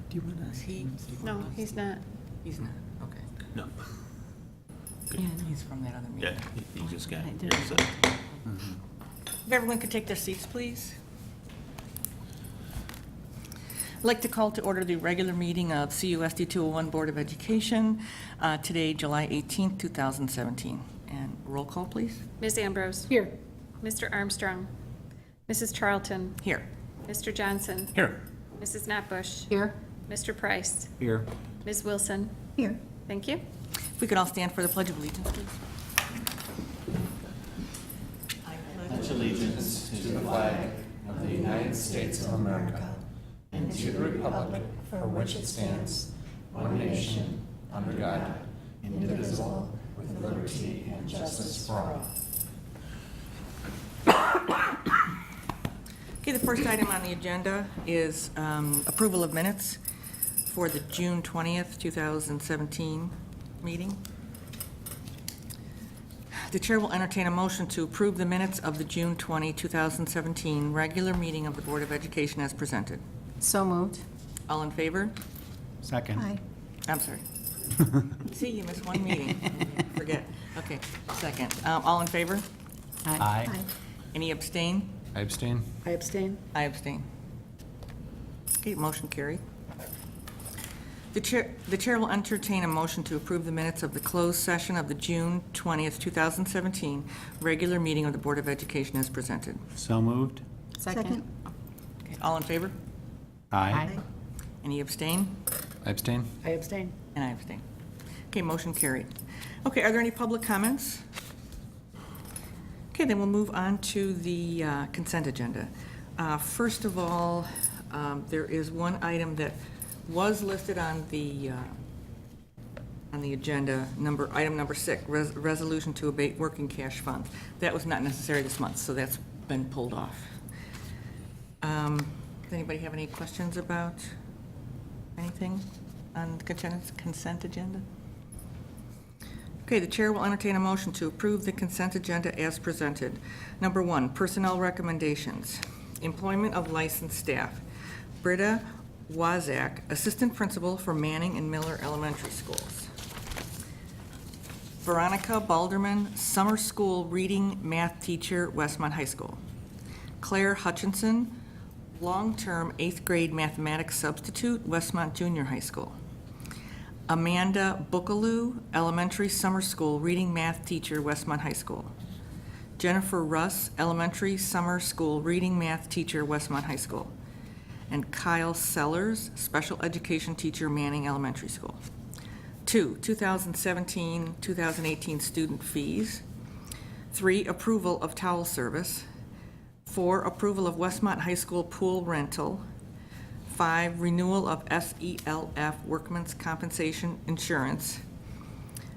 Do you want to? Is he? No, he's not. He's not, okay. No. Yeah, he's from that other meeting. Yeah, he just got. I did. so- If everyone could take their seats, please. I'd like to call to order the regular meeting of CUSD 201 Board of Education, today, July 18th, 2017. And roll call, please. Ms. Ambrose. Here. Mr. Armstrong. Mrs. Charlton. Here. Mr. Johnson. Here. Mrs. Knapbush. Here. Mr. Price. Here. Ms. Wilson. Here. Thank you. If we could all stand for the Pledge of Allegiance, please. Pledge allegiance to the flag of the United States of America and to the republic for which it stands, one nation, under God, indivisible, with liberty and justice for all. Okay, the first item on the agenda is approval of minutes for the June 20th, 2017 meeting. The chair will entertain a motion to approve the minutes of the June 20, 2017 regular meeting of the Board of Education as presented. So moved. All in favor? Second. Aye. I'm sorry. See, you missed one meeting. Forget. Okay, second. All in favor? Aye. Any abstain? I abstain. I abstain. I abstain. Okay, motion carried. The chair will entertain a motion to approve the minutes of the closed session of the June 20th, 2017 regular meeting of the Board of Education as presented. So moved. Second. Okay, all in favor? Aye. Any abstain? I abstain. I abstain. And I abstain. Okay, motion carried. Okay, are there any public comments? Okay, then we'll move on to the consent agenda. First of all, there is one item that was listed on the agenda, item number 6, resolution to abate working cash funds. That was not necessary this month, so that's been pulled off. Does anybody have any questions about anything on the consent agenda? Okay, the chair will entertain a motion to approve the consent agenda as presented. Number 1, personnel recommendations. Employment of licensed staff. Britta Wazak, Assistant Principal for Manning and Miller Elementary Schools. Veronica Balderman, Summer School Reading Math Teacher, Westmont High School. Claire Hutchinson, Long-Term 8th Grade Mathematics Substitute, Westmont Junior High School. Amanda Bookaloo, Elementary Summer School Reading Math Teacher, Westmont High School. Jennifer Russ, Elementary Summer School Reading Math Teacher, Westmont High School. And Kyle Sellers, Special Education Teacher, Manning Elementary School. 2, 2017-2018 student fees. 3, approval of towel service. 4, approval of Westmont High School pool rental. 5, renewal of SELF Workman's Compensation Insurance.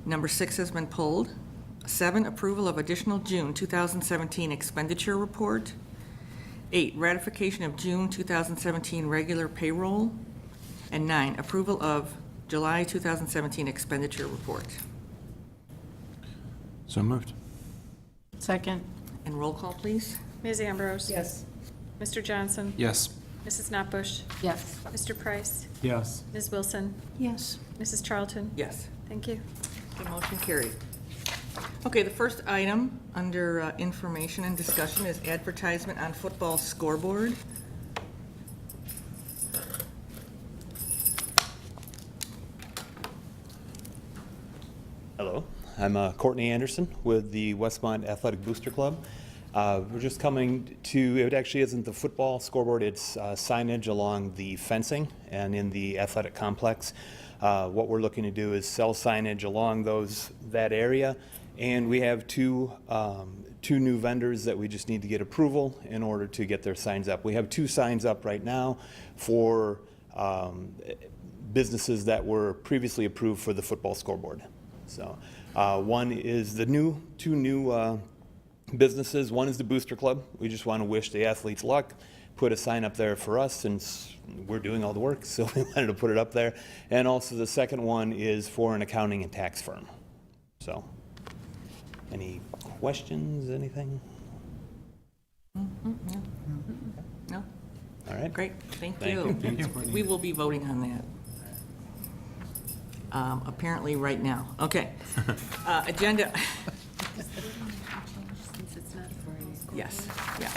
Number 6 has been pulled. 7, approval of additional June 2017 expenditure report. 8, ratification of June 2017 regular payroll. And 9, approval of July 2017 expenditure report. So moved. Second. And roll call, please. Ms. Ambrose. Yes. Mr. Johnson. Yes. Mrs. Knapbush. Yes. Mr. Price. Yes. Ms. Wilson. Yes. Mrs. Charlton. Yes. Thank you. Okay, motion carried. Okay, the first item under information and discussion is advertisement on football scoreboard. Hello, I'm Courtney Anderson with the Westmont Athletic Booster Club. We're just coming to, it actually isn't the football scoreboard, it's signage along the fencing and in the athletic complex. What we're looking to do is sell signage along that area, and we have two new vendors that we just need to get approval in order to get their signs up. We have 2 signs up right now for businesses that were previously approved for the football scoreboard. So one is the 2 new businesses. One is the Booster Club. We just want to wish the athletes luck, put a sign up there for us since we're doing all the work, so we wanted to put it up there. And also the second one is for an accounting and tax firm. So any questions, anything? No? All right. Great, thank Thank you. you. Thank you. We will be voting on that. Apparently right now. Okay. Agenda, Since it's not for a school. yes, yeah.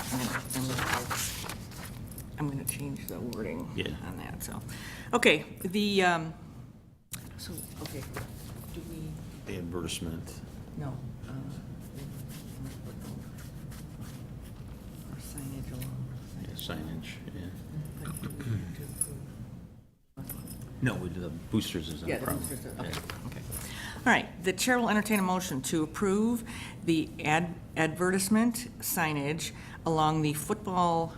I'm gonna change the wording on that, so. Okay, okay, do we, The advertisement. no. Or signage along. Signage, yeah. Like, do we need to approve? No, we do the boosters is in Yeah, the front. boosters, okay, okay. All right, the chair will entertain a motion to approve the advertisement signage along the football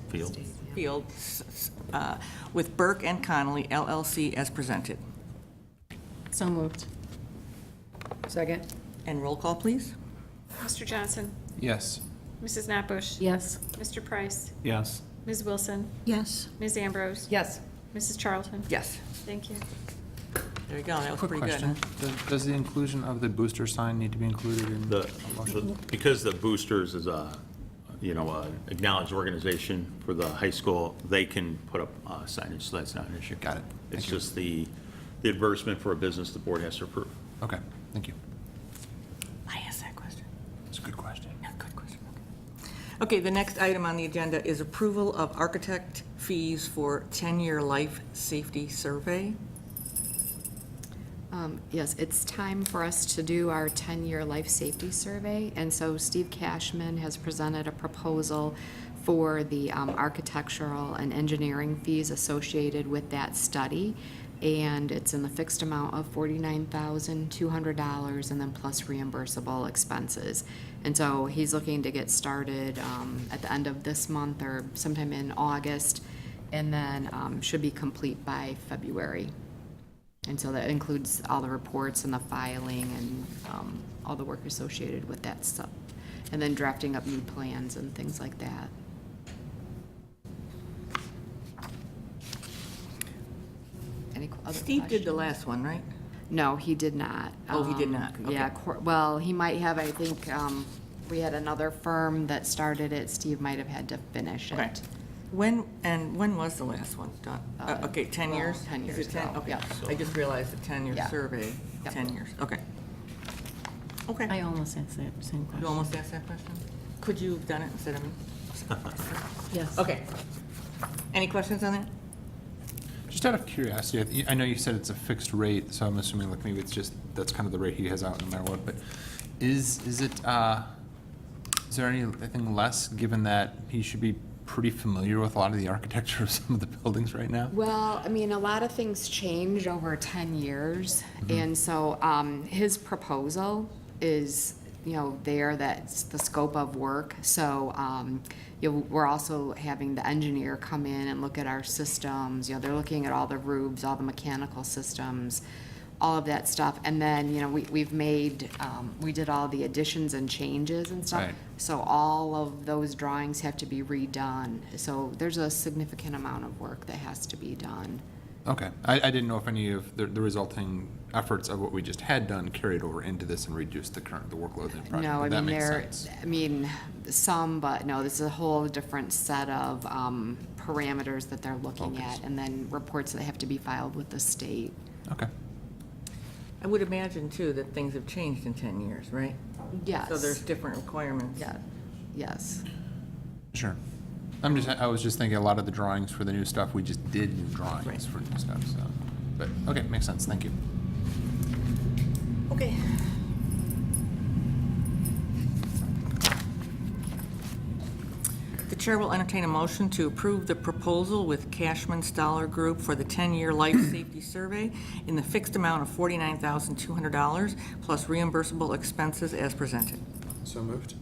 Field. field with Burke and Connolly LLC as presented. So moved. Second. And roll call, please. Mr. Johnson? Yes. Mrs. Notbush? Yes. Mr. Price? Yes. Ms. Wilson? Yes. Ms. Ambrose? Yes. Mrs. Charlton? Yes, Thank you. there you go, that was Quick pretty good, question. huh? Does the inclusion of the booster sign need to be included in The, a motion? because the Boosters is a, acknowledged organization for the high school, they can put up signage, so that's not an issue. Got it. It's Thank you. just the advertisement for a business the board has to approve. Okay, thank you. I asked that question. It's a good question. Yeah, good question. Okay, the next item on the agenda is approval of architect fees for 10-year life safety survey. Yes, it's time for us to do our 10-year life safety survey, and so Steve Cashman has presented a proposal for the architectural and engineering fees associated with that study, and it's in the fixed amount of $49,200 and then plus reimbursable expenses. And so he's looking to get started at the end of this month or sometime in August, and then should be complete by February. And so that includes all the reports and the filing and all the work associated with that stuff. And then drafting up new plans and things like that. Any other Steve did the questions? last one, right? No, he did not. Oh, he did not. Yeah, Okay. well, he might have, I think, we had another firm that started it. Steve might have had to finish Okay. it. When was the last one done? Okay, 10 well, years? 10 Is years it 10? ago, Okay, yeah. I just realized the 10-year Yeah. survey, Yep. 10 years, okay. Okay, I almost asked that same question. you almost asked that question? Could you have done it instead of me? Yes. Okay. Any questions on that? Just out of curiosity, I know you said it's a fixed rate, so I'm assuming like maybe it's just, that's kind of the rate he has out no matter what, but is there anything less, given that he should be pretty familiar with a lot of the architecture of some of the buildings right now? Well, I mean, a lot of things change over 10 years. And so his proposal is, that's the scope of work. So we're also having the engineer come in and look at our systems. They're looking at all the roofs, all the mechanical systems, all of that stuff. And then, we've made, we did all the additions and changes and stuff. Right. So all of those drawings have to be redone. So there's a significant amount of work that has to be done. Okay, I didn't know if any of the resulting efforts of what we just had done carried over into this and reduced the workload in the project. No, but that makes there, sense. some, but no, this is a whole different set of parameters that they're looking Focus. at, and then reports that have to be filed with the state. Okay, I would imagine, too, that things have changed in 10 years, right? Yes. So there's different requirements. Yeah, yes. sure. I was just thinking a lot of the drawings for the new stuff, we just did new drawings Right. for new stuff, so. But, okay, makes sense, thank you. Okay. The chair will entertain a motion to approve the proposal with Cashman Stoller Group for the 10-year life safety survey in the fixed amount of $49,200 plus reimbursable expenses as presented. So moved.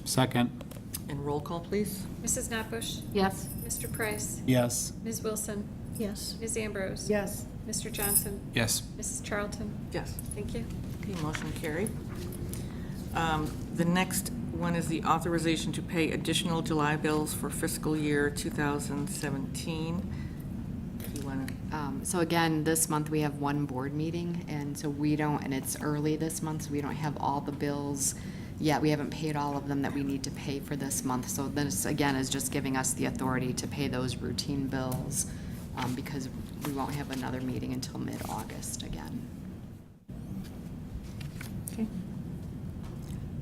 Second. And roll call, please. Mrs. Notbush? Yes. Mr. Price? Yes. Ms. Wilson? Yes. Ms. Ambrose? Yes. Mr. Johnson? Yes. Mrs. Charlton? Yes. Thank you. Okay, motion carried. The next one is the authorization to pay additional July bills for fiscal year 2017. If you want to, So again, this month we have one board meeting, and so we don't, and it's early this month, so we don't have all the bills yet. We haven't paid all of them that we need to pay for this month. So this, again, is just giving us the authority to pay those routine bills because we won't have another meeting until mid-August again. Okay.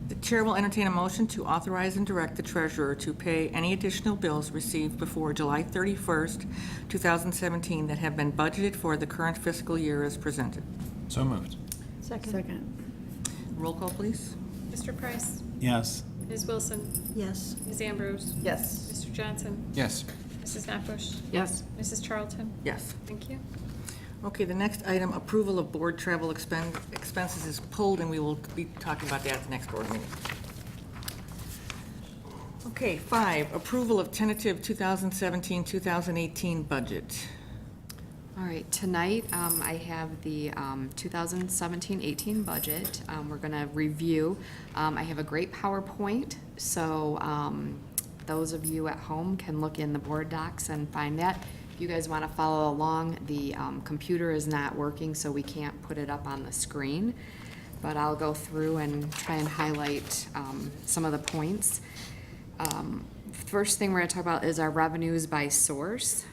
The chair will entertain a motion to authorize and direct the treasurer to pay any additional bills received before July 31st, 2017 that have been budgeted for the current fiscal year as presented. So moved. Second. Roll call, please. Mr. Price? Yes. Ms. Wilson? Yes. Ms. Ambrose? Yes. Mr. Johnson? Yes. Mrs. Knappus? Yes. Mrs. Charlton? Yes. Thank you. Okay, the next item, approval of board travel expenses is pulled, and we will be talking about that at the next board meeting. Okay, 5, approval of tentative 2017-2018 budget. All right, tonight I have the 2017-18 budget. We're going to review. I have a great PowerPoint, so those of you at home can look in the board docs and find that. If you guys want to follow along, the computer is not working, so we can't put it up on the screen. But I'll go through and try and highlight some of the points. First thing we're going to talk about is our revenues by source.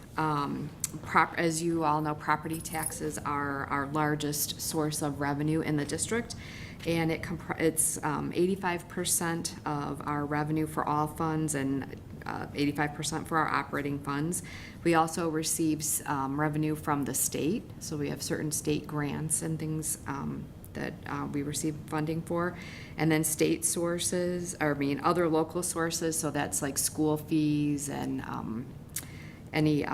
As you all know, property taxes are our largest source of revenue in the district, and it's 85% of our revenue for all funds and 85% for our operating funds. We also receive revenue from the state, so we have certain state grants and things that we receive funding for, and then state sources, other local sources, so that's like school fees and any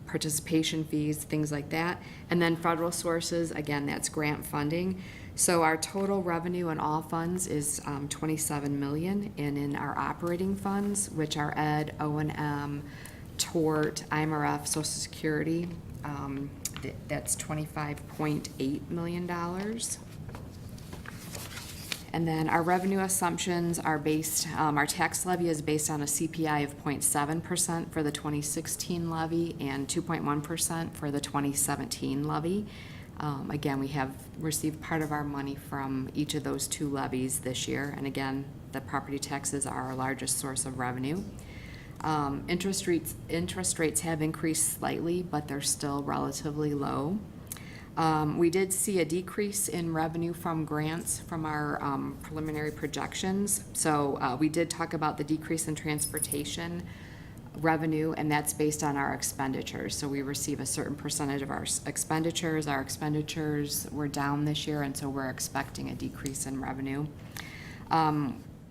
participation fees, things like that. And then federal sources, again, that's grant funding. So our total revenue in all funds is $27 million, and in our operating funds, which are Ed, O&M, Tort, IMRF, Social Security, that's $25.8 million. And then our revenue assumptions are based, our tax levy is based on a CPI of 0.7% for the 2016 levy and 2.1% for the 2017 levy. Again, we have received part of our money from each of those two levies this year. And again, the property taxes are our largest source of revenue. Interest rates have increased slightly, but they're still relatively low. We did see a decrease in revenue from grants from our preliminary projections. So we did talk about the decrease in transportation revenue, and that's based on our expenditures. So we receive a certain percentage of our expenditures. Our expenditures were down this year, and so we're expecting a decrease in revenue.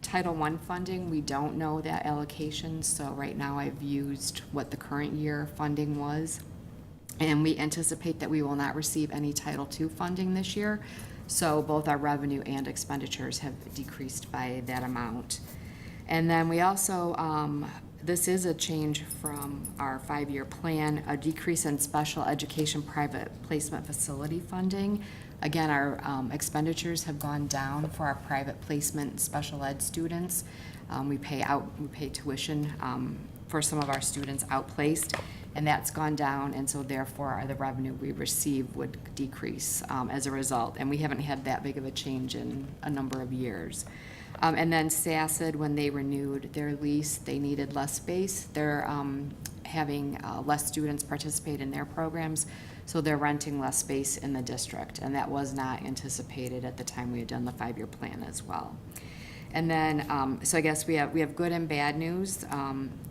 Title I funding, we don't know that allocation, so right now I've used what the current year funding was. And we anticipate that we will not receive any Title II funding this year. So both our revenue and expenditures have decreased by that amount. And then we also, this is a change from our 5-year plan, a decrease in special education private placement facility funding. Again, our expenditures have gone down for our private placement special ed students. We pay tuition for some of our students outplaced, and that's gone down, and so therefore the revenue we receive would decrease as a result. And we haven't had that big of a change in a number of years. And then SACID, when they renewed their lease, they needed less space. They're having less students participate in their programs, so they're renting less space in the district, and that was not anticipated at the time we had done the 5-year plan as well. And then, so I guess we have good and bad news.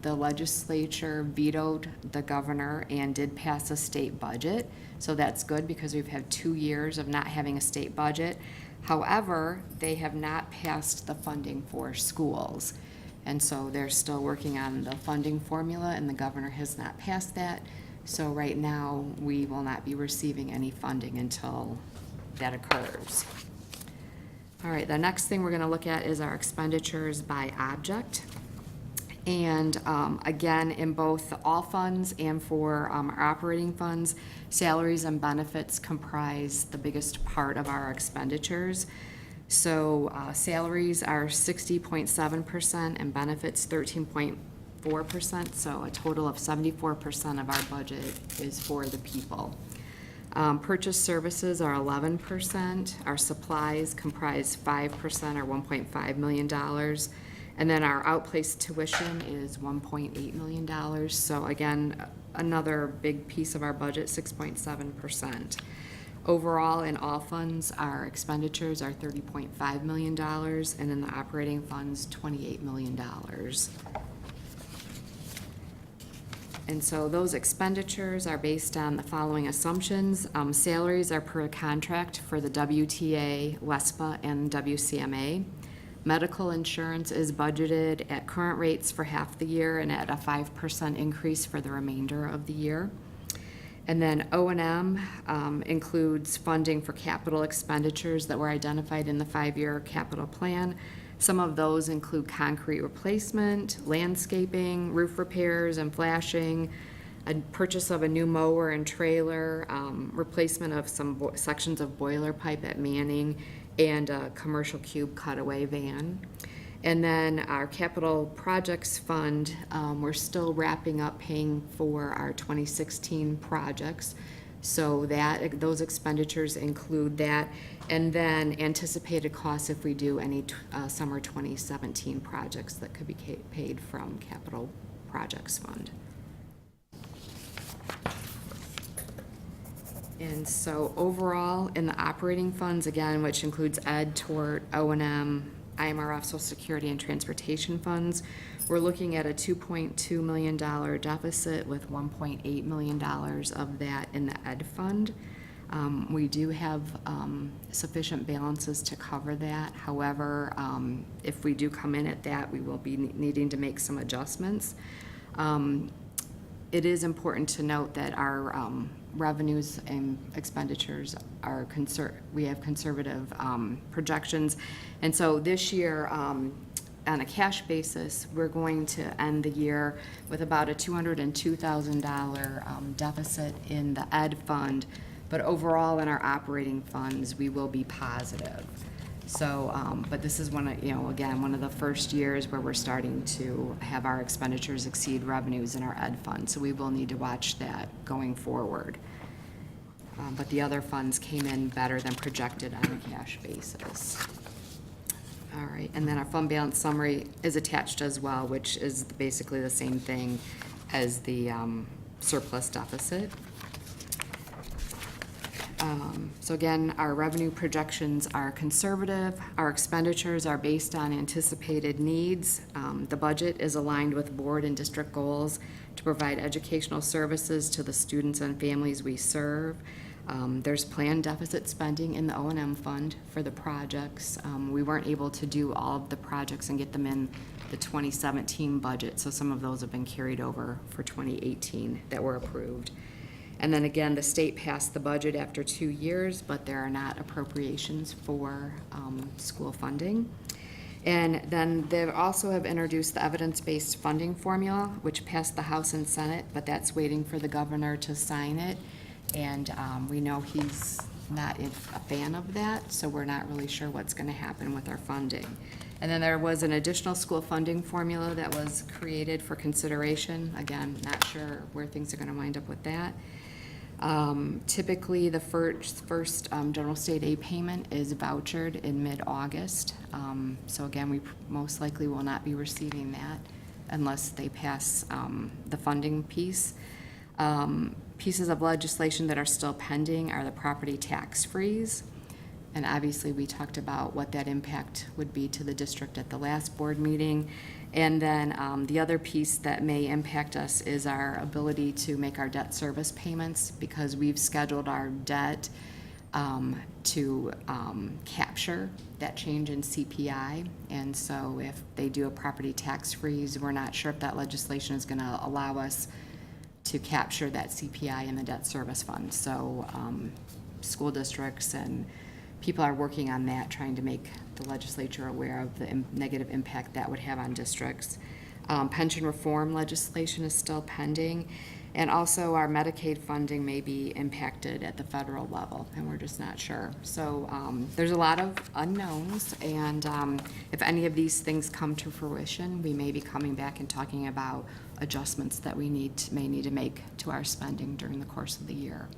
The legislature vetoed the governor and did pass a state budget, so that's good because we've had 2 years of not having a state budget. However, they have not passed the funding for schools, and so they're still working on the funding formula, and the governor has not passed that. So right now, we will not be receiving any funding until that occurs. All right, the next thing we're going to look at is our expenditures by object. And again, in both the all funds and for our operating funds, salaries and benefits comprise the biggest part of our expenditures. So salaries are 60.7% and benefits 13.4%, so a total of 74% of our budget is for the people. Purchase services are 11%. Our supplies comprise 5% or $1.5 million. And then our outplaced tuition is $1.8 million. So again, another big piece of our budget, 6.7%. Overall, in all funds, our expenditures are $30.5 million, and in the operating funds, $28 million. And so those expenditures are based on the following assumptions. Salaries are per contract for the WTA, WESPA, and WCMA. Medical insurance is budgeted at current rates for half the year and at a 5% increase for the remainder of the year. And then O&M includes funding for capital expenditures that were identified in the 5-year capital plan. Some of those include concrete replacement, landscaping, roof repairs and flashing, a purchase of a new mower and trailer, replacement of some sections of boiler pipe at Manning, and a commercial cube cutaway van. And then our capital projects fund, we're still wrapping up paying for our 2016 projects. So those expenditures include that. And then anticipated costs if we do any summer 2017 projects that could be paid from capital projects fund. And so overall, in the operating funds, again, which includes ed, tort, O&M, IMRF, Social Security, and transportation funds, we're looking at a $2.2 million deficit with $1.8 million of that in the ed fund. We do have sufficient balances to cover that. However, if we do come in at that, we will be needing to make some adjustments. It is important to note that our revenues and expenditures are we have conservative projections. And so this year, on a cash basis, we're going to end the year with about a $202,000 deficit in the ed fund, but overall in our operating funds, we will be positive. So, but this is again, one of the first years where we're starting to have our expenditures exceed revenues in our ed fund, so we will need to watch that going forward. But the other funds came in better than projected on a cash basis. All right, and then our fund balance summary is attached as well, which is basically the same thing as the surplus deficit. So again, our revenue projections are conservative. Our expenditures are based on anticipated needs. The budget is aligned with board and district goals to provide educational services to the students and families we serve. There's planned deficit spending in the O&M fund for the projects. We weren't able to do all of the projects and get them in the 2017 budget, so some of those have been carried over for 2018 that were approved. And then again, the state passed the budget after 2 years, but there are not appropriations for school funding. And then they also have introduced the evidence-based funding formula, which passed the House and Senate, but that's waiting for the governor to sign it. And we know he's not a fan of that, so we're not really sure what's going to happen with our funding. And then there was an additional school funding formula that was created for consideration. Again, not sure where things are going to wind up with that. Typically, the first general state aid payment is vouchered in mid-August. So again, we most likely will not be receiving that unless they pass the funding piece. Pieces of legislation that are still pending are the property tax freeze. And obviously, we talked about what that impact would be to the district at the last board meeting. And then the other piece that may impact us is our ability to make our debt service payments, because we've scheduled our debt to capture that change in CPI. And so if they do a property tax freeze, we're not sure if that legislation is going to allow us to capture that CPI in the debt service fund. So school districts and people are working on that, trying to make the legislature aware of the negative impact that would have on districts. Pension reform legislation is still pending, and also our Medicaid funding may be impacted at the federal level, and we're just not sure. So there's a lot of unknowns, and if any of these things come to fruition, we may be coming back and talking about adjustments that we may need to make to our spending during the course of the year.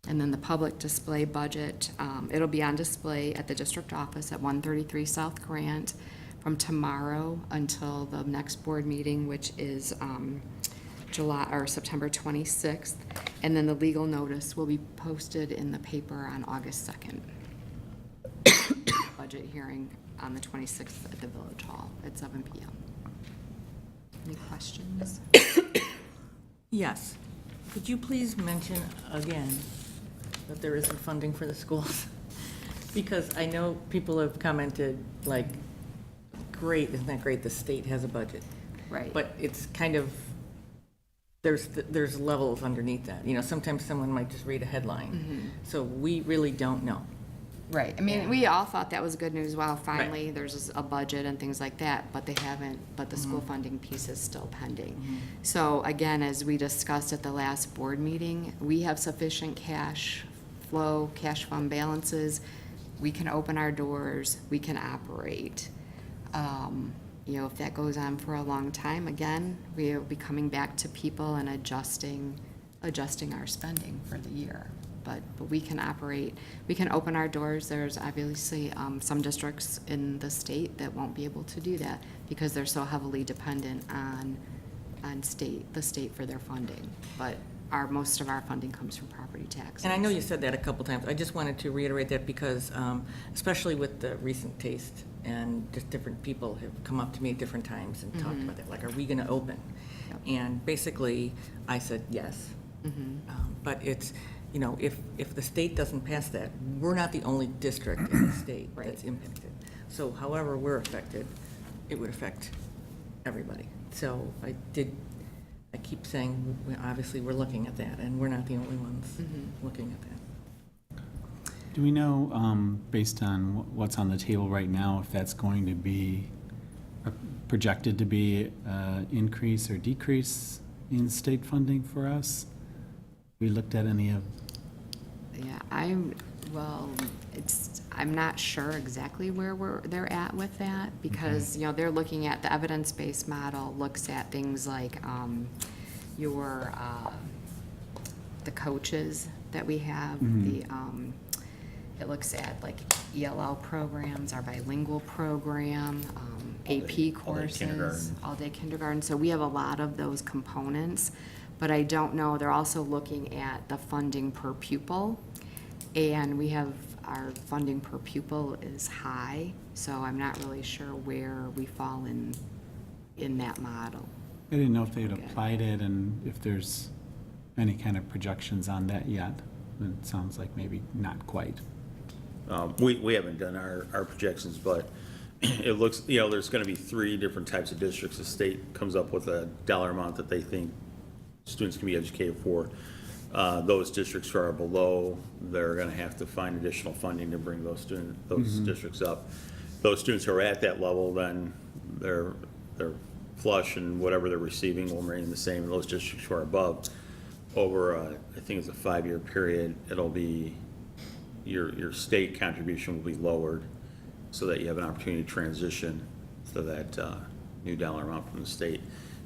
And then the public display budget, it'll be on display at the district office at 133 South Grant from tomorrow until the next board meeting, which is September 26th. And then the legal notice will be posted in the paper on August 2nd. Budget hearing on the 26th at the Village Hall at 7 p.m. Any questions? Yes. Could you please mention again that there isn't funding for the schools? Because I know people have commented, like, great, isn't that great, the state has a budget? Right. But it's kind of, there's levels underneath that. You know, sometimes someone might just read a headline. So we really don't know. Right. I mean, we all thought that was good news. Wow, finally, there's a budget and things like that, but they haven't, but the school funding piece is still pending. So again, as we discussed at the last board meeting, we have sufficient cash flow, cash fund balances. We can open our doors, we can operate. You know, if that goes on for a long time, again, we'll be coming back to people and adjusting our spending for the year. But we can operate, we can open our doors. There's obviously some districts in the state that won't be able to do that because they're so heavily dependent on the state for their funding. But most of our funding comes from property taxes. And I know you said that a couple times. I just wanted to reiterate that because, especially with the recent taste, and just different people have come up to me at different times and talked about that, like, are we going to open? Yep. And basically, I said yes. But it's, you know, if the state doesn't pass that, we're not the only district in the state that's impacted. So however we're affected, it would affect everybody. So I keep saying, obviously, we're looking at that, and we're not the only ones looking at that. Do we know, based on what's on the table right now, if that's going to be projected to be increase or decrease in state funding for us? We looked at any of? Yeah, I'm not sure exactly where they're at with that because, you know, they're looking at the evidence-based model, looks at things like the coaches that we have, it looks at like ELL programs, our bilingual program, AP courses, all-day kindergarten. So we have a lot of those components, but I don't know. They're also looking at the funding per pupil, and we have our funding per pupil is high, so I'm not really sure where we fall in that model. I didn't know if they had applied it and if there's any kind of projections on that yet. It sounds like maybe not quite. We haven't done our projections, but it looks, you know, there's going to be 3 different types of districts. The state comes up with a dollar amount that they think students can be educated for. Those districts who are below, they're going to have to find additional funding to bring those districts up. Those students who are at that level, then they're flush, and whatever they're receiving will remain the same. Those districts who are above, over I think it's a 5-year period, it'll be your state contribution will be lowered so that you have an opportunity to transition to that new dollar amount from the state.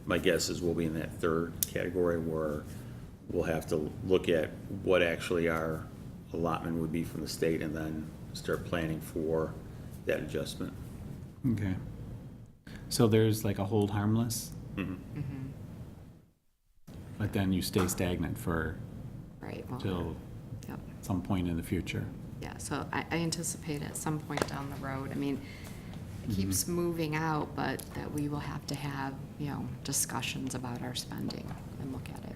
My guess is we'll be in that 3rd category where we'll have to look at what actually our allotment would be from the state and then start planning for that adjustment. Okay. So there's like a hold harmless? But then you stay stagnant for till Yep. some point in the future. Yeah, so I anticipate at some point down the road, I mean, it keeps moving out, but that we will have to have, you know, discussions about our spending and look at it.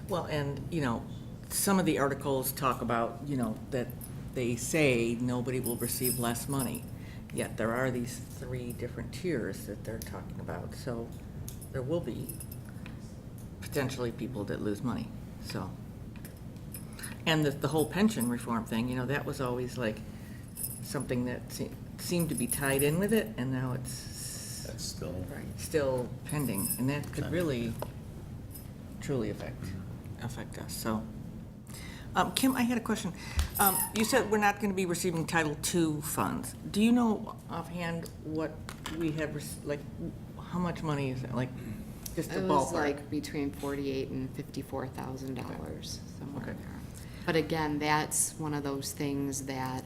Well, and, you know, some of the articles talk about, you know, that they say nobody will receive less money, yet there are these 3 different tiers that they're talking about, so there will be potentially people that lose money, so. And the whole pension reform thing, you know, that was always like something that seemed to be tied in with it, and now it's still pending, and that could really, truly affect us, so. Kim, I had a question. You said we're not going to be receiving Title II funds. Do you know offhand what we have, like, how much money is it? Like, Just a It was ballpark. like between $48,000 and $54,000, somewhere Okay. there. But again, that's one of those things that,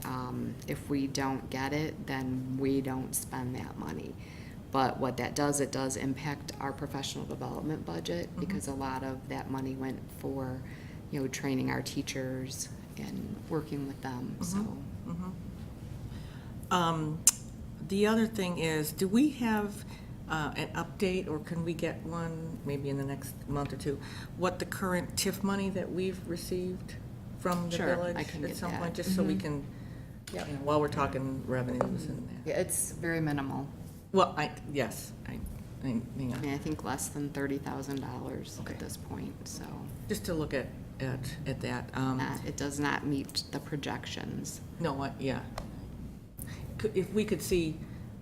if we don't get it, then we don't spend that money. But what that does, it does impact our professional development budget, because a lot of that money went for, training our teachers and working with them, so. The other thing is, do we have an update, or can we get one, maybe in the next month or two, what the current TIF money that we've received from the Sure, village I can at get some that. point, just so we can, Yep. while we're talking revenues and that. Yeah, it's very minimal. Well, yes, I I mean, I think less than $30,000 Okay. at this point, so. just to look at that. It does not meet the projections. No, yeah. If we could see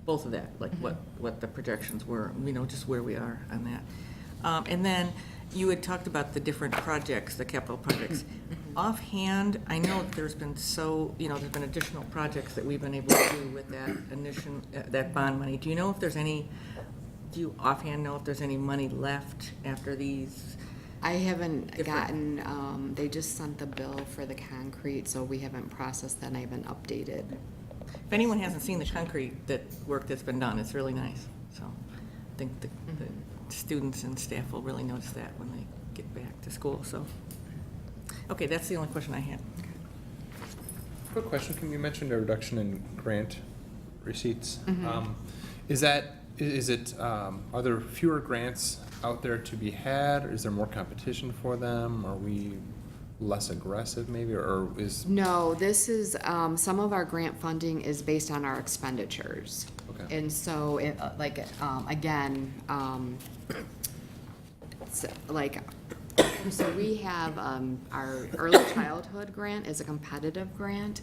both of that, like what the projections were, just where we are on that. And then you had talked about the different projects, the capital projects. Offhand, I know that there's been there's been additional projects that we've been able to do with that bond money. Do you offhand know if there's any money left after these? I haven't Different. gotten, they just sent the bill for the concrete, so we haven't processed that, and I haven't updated. If anyone hasn't seen the concrete work that's been done, it's really nice. So I think the students and staff will really notice that when they get back to school, so. Okay, that's the only question I had. Quick question, can you mention a reduction in grant receipts? Mm-hmm. Are there fewer grants out there to be had, or is there more competition for them? Are we less aggressive maybe, or is? No, this is, some of our grant funding is based on our expenditures. Okay. And so, again, so we have, our early childhood grant is a competitive grant,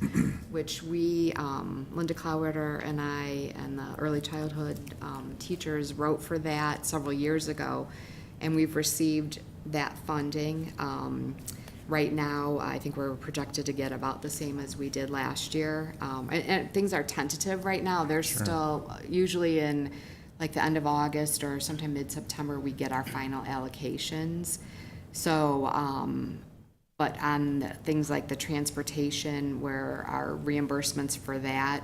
which we, Linda Clowetter and I and the early childhood, teachers wrote for that several years ago, and we've received that funding. Right now, I think we're projected to get about the same as we did last year. And things are tentative right now. They're still, usually in like the end of August or sometime mid-September, we get our final allocations. So, but on things like the transportation, where our reimbursements for that,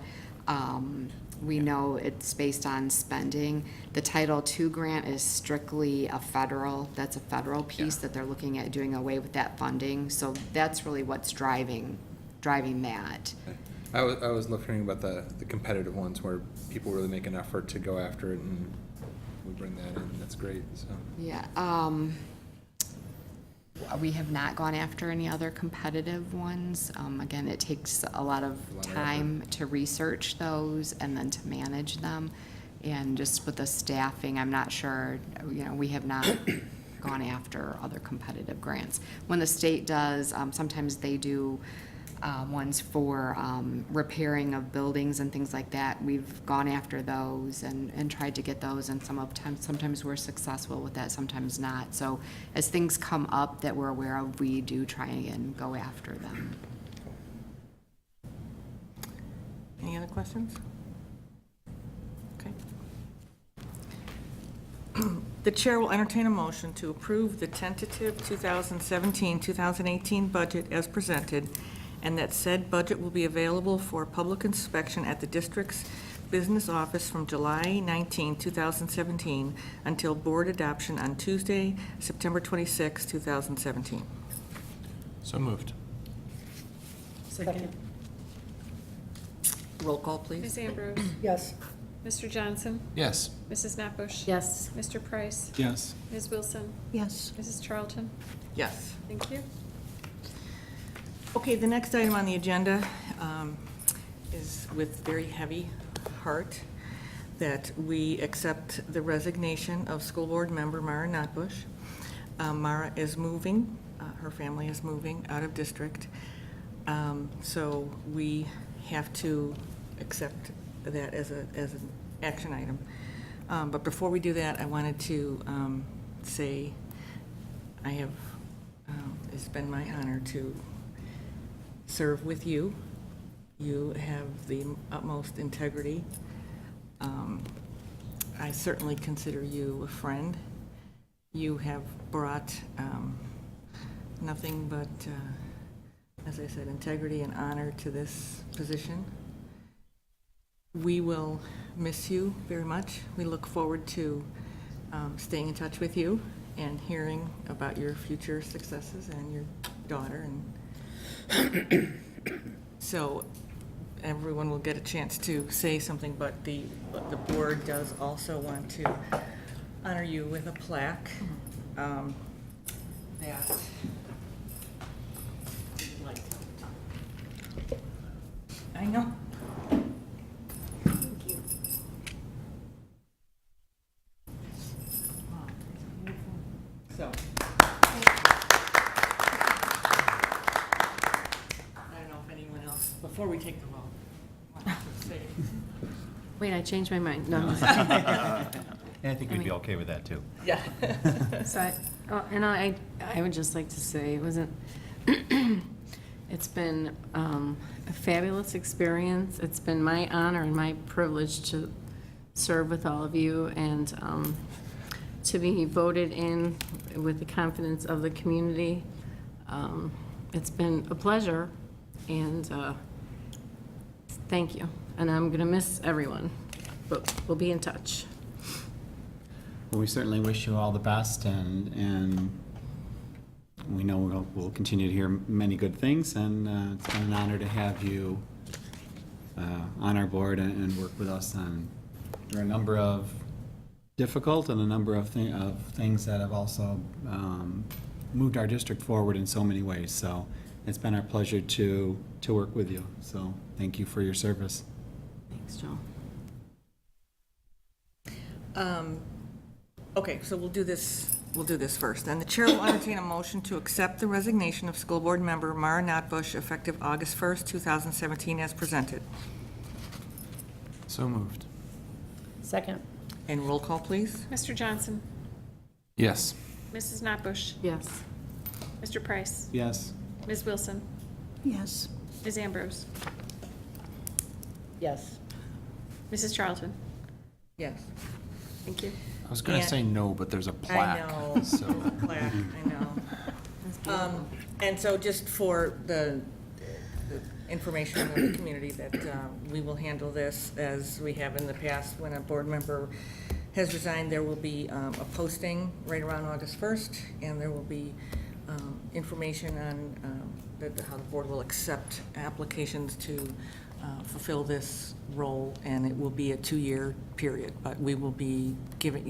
we know it's based on spending. The Title II grant is strictly that's a federal piece that they're looking at doing away with that funding. So that's really what's driving that. I was looking about the competitive ones where people really make an effort to go after it, and we bring that in, that's great, so. Yeah, we have not gone after any other competitive ones. Again, it takes a lot of time to research those and then to manage them. And just with the staffing, I'm not sure, we have not gone after other competitive grants. When the state does, sometimes they do ones for repairing of buildings and things like that. We've gone after those and tried to get those, and sometimes we're successful with that, sometimes not. So as things come up that we're aware of, we do try and go after them. Any other questions? Okay. The chair will entertain a motion to approve the tentative 2017-2018 budget as presented, and that said budget will be available for public inspection at the district's business office from July 19, 2017 until board adoption on Tuesday, September 26, 2017. So moved. Second. Roll call, please. Ms. Ambrose. Yes. Mr. Johnson. Yes. Mrs. Knappus. Yes. Mr. Price. Yes. Ms. Wilson. Yes. Mrs. Charlton. Yes. Thank you. Okay, the next item on the agenda is with very heavy heart that we accept the resignation of school board member Mara Notbush. Mara is moving, her family is moving out of district, so we have to accept that as an action item. But before we do that, I wanted to say it's been my honor to serve with you. You have the utmost integrity. I certainly consider you a friend, You have brought nothing but, as I said, integrity and honor to this position. We will miss you very much. We look forward to staying in touch with you and hearing about your future successes and your daughter. And so everyone will get a chance to say something, but the board does also want to honor you with a plaque that I know. Thank you. So. I don't know if anyone else, before we take the vote, wants to say. Wait, I changed my mind. No. I think we'd be okay with that, too. Yeah. So, I would just like to say, it wasn't, it's been a fabulous experience. It's been my honor and my privilege to serve with all of you and to be voted in with the confidence of the community. It's been a pleasure, and thank you. And I'm going to miss everyone, but we'll be in touch. Well, we certainly wish you all the best, and we know we'll continue to hear many good things, and it's been an honor to have you on our board and work with us on there are a number of difficult and a number of things that have also moved our district forward in so many ways. So it's been our pleasure to work with you. So thank you for your service. Thanks, Joe. Okay, so we'll do this first. And the chair will entertain a motion to accept the resignation of school board member Mara Notbush effective August 1st, 2017 as presented. So moved. Second. And roll call, please. Mr. Johnson? Yes. Mrs. Notbush? Yes. Mr. Price? Yes. Ms. Wilson? Yes. Ms. Ambrose? Yes. Mrs. Charlton? Yes. Thank you. I was going to And- say no, but there's a plaque. I know, So plaque, I know. And so just for the information of the community that we will handle this as we have in the past. When a board member has resigned, there will be a posting right around August 1st, and there will be information on how the board will accept applications to fulfill this role, and it will be a 2-year period, but we will be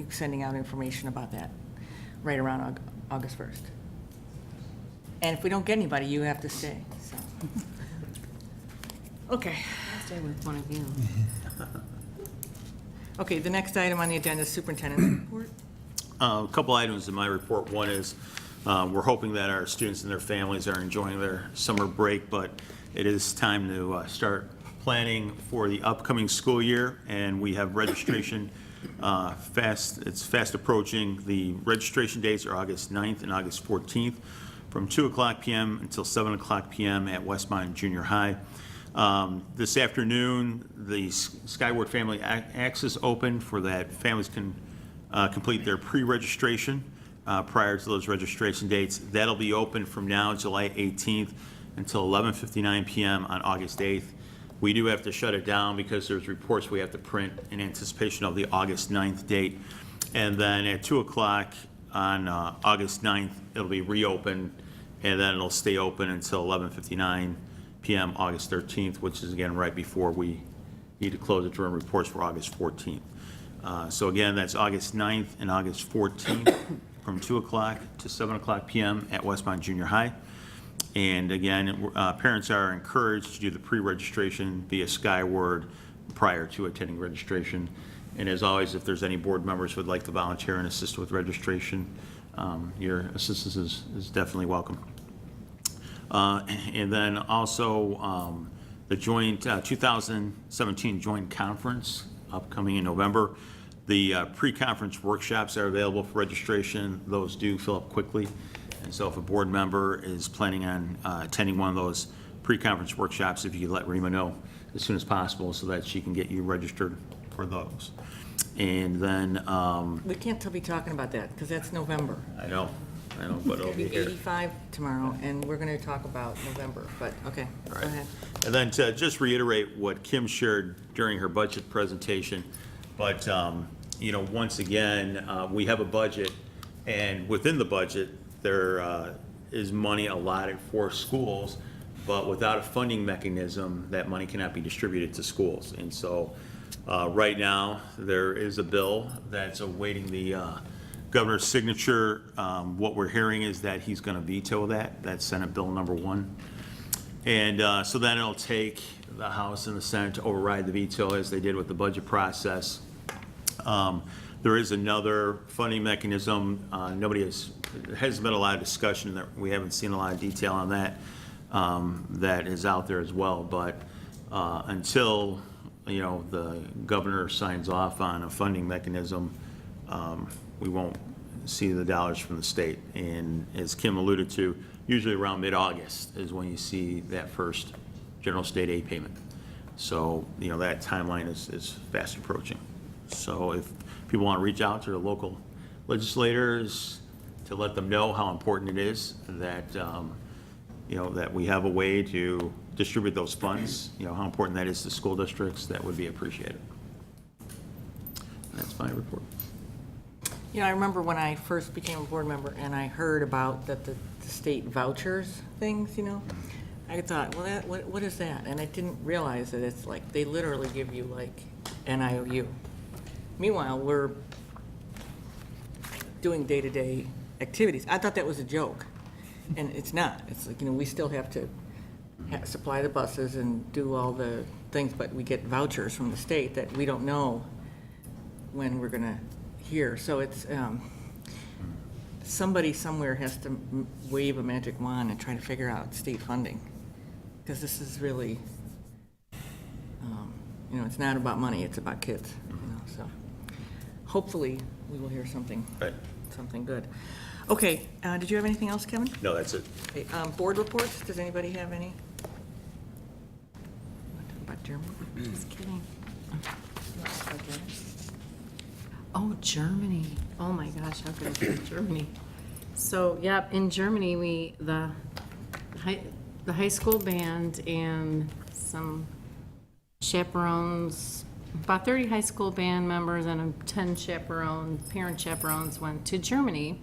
sending out information about that right around August 1st. And if we don't get anybody, you have to stay, so. Okay. I'll stay with one of you. Okay, the next item on the agenda is superintendent's report. A couple items in my report. One is, we're hoping that our students and their families are enjoying their summer break, but it is time to start planning for the upcoming school year, and we have registration it's fast approaching. The registration dates are August 9th and August 14th from 2:00 p.m. until 7:00 p.m. at Westmont Junior High. This afternoon, the Skyward Family Access open for that. Families can complete their pre-registration prior to those registration dates. That'll be open from now, July 18th, until 11:59 p.m. on August 8th. We do have to shut it down because there's reports we have to print in anticipation of the August 9th date. And then at 2:00 on August 9th, it'll be reopened, and then it'll stay open until 11:59 p.m. August 13th, which is again right before we need to close it to run reports for August 14th. So again, that's August 9th and August 14th from 2:00 to 7:00 p.m. at Westmont Junior High. And again, parents are encouraged to do the pre-registration via Skyward prior to attending registration. And as always, if there's any board members who would like to volunteer and assist with registration, your assistance is definitely welcome. And then also the joint 2017 joint conference upcoming in November. The pre-conference workshops are available for registration. Those do fill up quickly. And so if a board member is planning on attending one of those pre-conference workshops, if you could let Rima know as soon as possible so that she can get you registered for those. And then, We can't be talking about that, because that's November. I know, but It's it'll gonna be be here. 85 tomorrow, and we're gonna talk about November, but, okay, go All right. ahead. And then to just reiterate what Kim shared during her budget presentation, but, once again, we have a budget, and within the budget, there is money allotted for schools, but without a funding mechanism, that money cannot be distributed to schools. And so, right now, there is a bill that's awaiting the governor's signature. What we're hearing is that he's going to veto that. That's Senate Bill number 1. And so then it'll take the House and the Senate to override the veto as they did with the budget process. There is another funding mechanism. Hasn't been a lot of discussion. We haven't seen a lot of detail on that. That is out there as well. But until the governor signs off on a funding mechanism, we won't see the dollars from the state. And as Kim alluded to, usually around mid-August is when you see that first general state aid payment. So, that timeline is fast approaching. So if people want to reach out to their local legislators to let them know how important it is that, that we have a way to distribute those funds, how important that is to school districts, that would be appreciated. And that's my report. I remember when I first became a board member and I heard about the state vouchers things, I thought, well, what is that? And I didn't realize that it's like, they literally give you like an IOU. Meanwhile, we're doing day-to-day activities. I thought that was a joke, and it's not. It's like, we still have to supply the buses and do all the things, but we get vouchers from the state that we don't know when we're gonna hear. So it's, somebody somewhere has to wave a magic wand and try to figure out state funding, because this is really, it's not about money, it's about kids, so hopefully we will hear something, Right. something good. Okay, did you have anything else, Kevin? No, that's it. Okay, board reports, does anybody have any? Want to talk about Germany? Just kidding. Oh, Germany. Oh my gosh, how could I forget Germany? So, yep, in Germany, the high school band and some chaperones, about 30 high school band members and 10 parent chaperones went to Germany.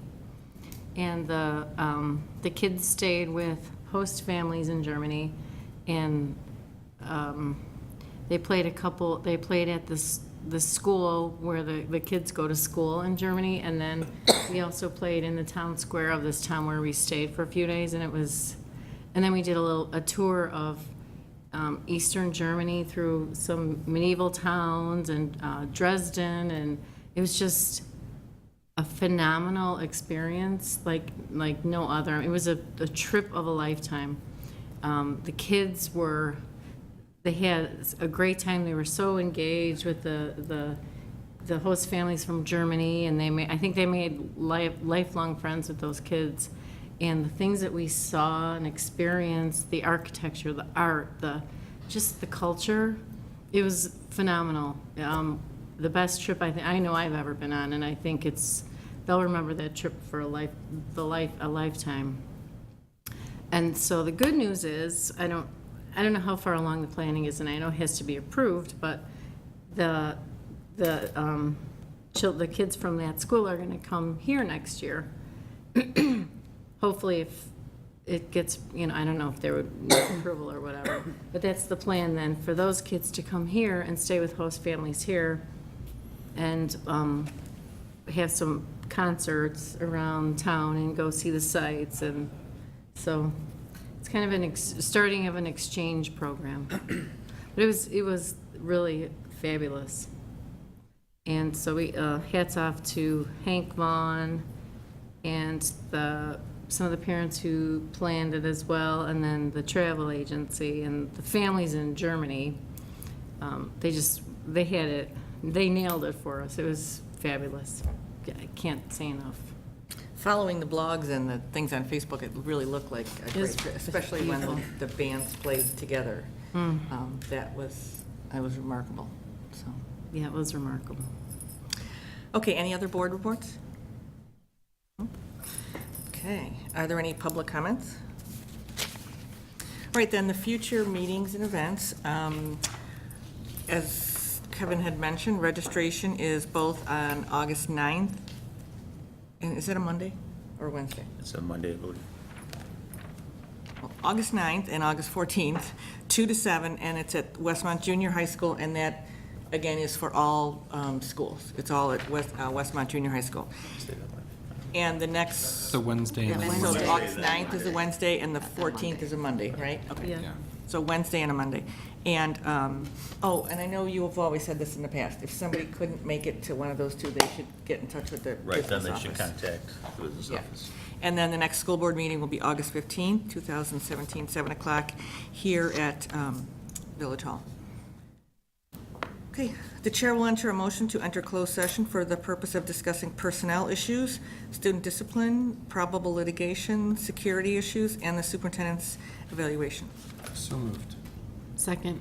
And the kids stayed with host families in Germany, and they played at the school where the kids go to school in Germany, and then we also played in the town square of this town where we stayed for a few days, and then we did a tour of Eastern Germany through some medieval towns and Dresden, and it was just a phenomenal experience like no other. It was a trip of a lifetime. The kids they had a great time. They were so engaged with the host families from Germany, and I think they made lifelong friends with those kids. And the things that we saw and experienced, the architecture, the art, just the culture, it was phenomenal. The best trip I know I've ever been on, and I think they'll remember that trip for a lifetime. And so the good news is, I don't know how far along the planning is, and I know it has to be approved, but the kids from that school are going to come here next year. Hopefully, if it gets, I don't know if there would need approval or whatever, but that's the plan then, for those kids to come here and stay with host families here and have some concerts around town and go see the sites. And so it's kind of starting of an exchange program. But it was really fabulous. And so we hats off to Hank Vaughn and some of the parents who planned it as well, and then the travel agency and the families in Germany. They had it, they nailed it for us. It was fabulous. I can't say enough. Following the blogs and the things on Facebook, it really looked like a great It's trip, especially when beautiful. the bands played together. That was remarkable, so. Yeah, it was remarkable. Okay, any other board reports? Okay, are there any public comments? All right, then, the future meetings and events. As Kevin had mentioned, registration is both on August 9th, and is it a Monday or Wednesday? It's a Monday, I believe. August 9th and August 14th, 2 to 7, and it's at Westmont Junior High School, and that, again, is for all schools. It's all at Westmont Junior High School. And the next, The Wednesday and the so Wednesday. August 9th is a Wednesday, and the 14th is a Monday, right? Okay. Yeah. Yeah. So Wednesday and a Monday. And, oh, and I know you have always said this in the past, if somebody couldn't make it to one of those two, they should get in touch with the Right, then business they should office. contact the business Yeah. office. And then the next school board meeting will be August 15th, 2017, 7 o'clock, here at Village Hall. Okay, the chair will enter a motion to enter closed session for the purpose of discussing personnel issues, student discipline, probable litigation, security issues, and the superintendent's evaluation. So moved. Second,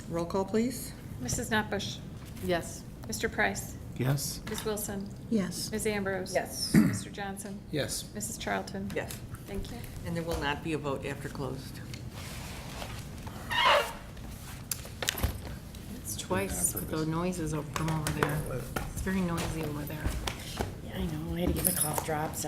Roll call, please. Mrs. Notbush? yes. Mr. Price? Yes? Ms. Wilson? Yes. Ms. Ambrose? Yes. Mr. Johnson? Yes. Mrs. Charlton? Yes. Thank you. And there will not be a vote after closed. It's twice with the noises from over there. It's very noisy over there. Yeah, I know. I had to get my cough drops.